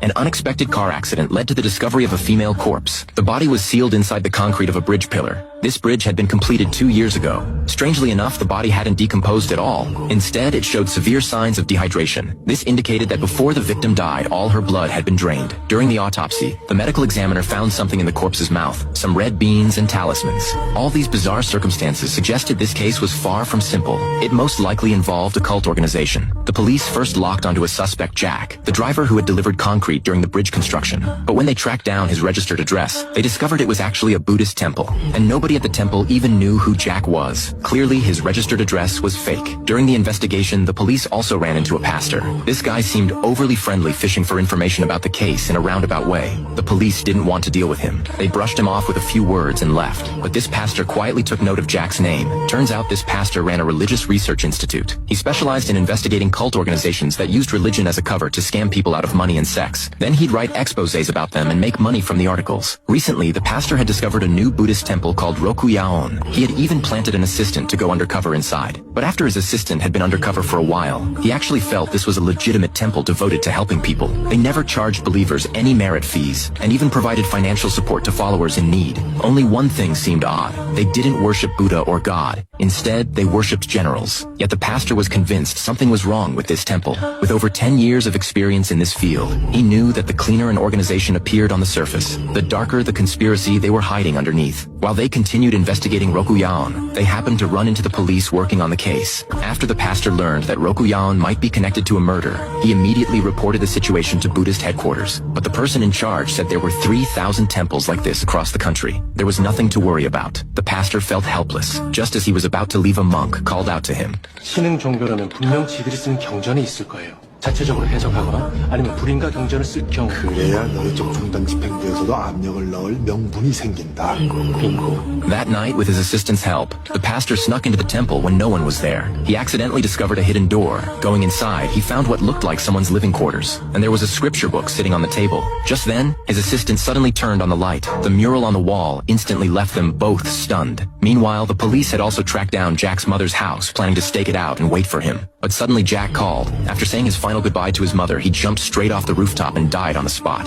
An unexpected car accident led to the discovery of a female corpse. The body was sealed inside the concrete of a bridge pillar. This bridge had been completed 2 years ago. Strangely enough, the body hadn't decomposed at all. Instead, it showed severe signs of dehydration. This indicated that before the victim died, all her blood had been drained. During the autopsy, the medical examiner found something in the corpse's mouth, some red beans and talismans. All these bizarre circumstances suggested this case was far from simple. It most likely involved a cult organization. The police first locked onto a suspect, Jack, the driver who had delivered concrete during the bridge construction. But when they tracked down his registered address, they discovered it was actually a Buddhist temple, and nobody at the temple even knew who Jack was. Clearly, his registered address was fake. During the investigation, the police also ran into a pastor. This guy seemed overly friendly, fishing for information about the case in a roundabout way. The police didn't want to deal with him. They brushed him off with a few words and left. But this pastor quietly took note of Jack's name. Turns out this pastor ran a religious research institute. He specialized in investigating cult organizations that used religion as a cover to scam people out of money and sex. Then he'd write exposés about them and make money from the articles. Recently, the pastor had discovered a new Buddhist temple called Rokuyaon. He had even planted an assistant to go undercover inside. But after his assistant had been undercover for a while, he actually felt this was a legitimate temple devoted to helping people. They never charged believers any merit fees, and even provided financial support to followers in need. Only one thing seemed odd. They didn't worship Buddha or God. Instead, they worshipped generals. Yet the pastor was convinced something was wrong with this temple. With over 10 years of experience in this field, he knew that the cleaner an organization appeared on the surface, the darker the conspiracy they were hiding underneath. While they continued investigating Rokuyaon, they happened to run into the police working on the case. After the pastor learned that Rokuyaon might be connected to a murder, he immediately reported the situation to Buddhist headquarters. But the person in charge said there were 3,000 temples like this across the country. There was nothing to worry about. The pastor felt helpless. Just as he was about to leave, a monk called out to him. 신흥 종교라면 분명 지들이 쓰는 경전이 있을 거예요. 자체적으로 해석하거나 아니면 불인가 경전을 쓸 경우 그래야 너희 쪽 종단 집행부에서도 압력을 넣을 명분이 생긴다. 빙고. That night, with his assistant's help, the pastor snuck into the temple when no one was there. He accidentally discovered a hidden door. Going inside, he found what looked like someone's living quarters, and there was a scripture book sitting on the table. Just then, his assistant suddenly turned on the light. The mural on the wall instantly left them both stunned. Meanwhile, the police had also tracked down Jack's mother's house, planning to stake it out and wait for him. But suddenly Jack called. After saying his final goodbye to his mother, he jumped straight off the rooftop and died on the spot.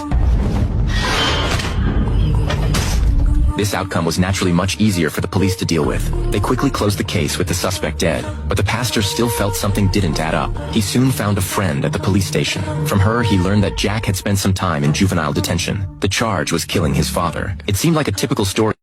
This outcome was naturally much easier for the police to deal with. They quickly closed the case with the suspect dead, but the pastor still felt something didn't add up. He soon found a friend at the police station. From her, he learned that Jack had spent some time in juvenile detention. The charge was killing his father. It seemed like a typical story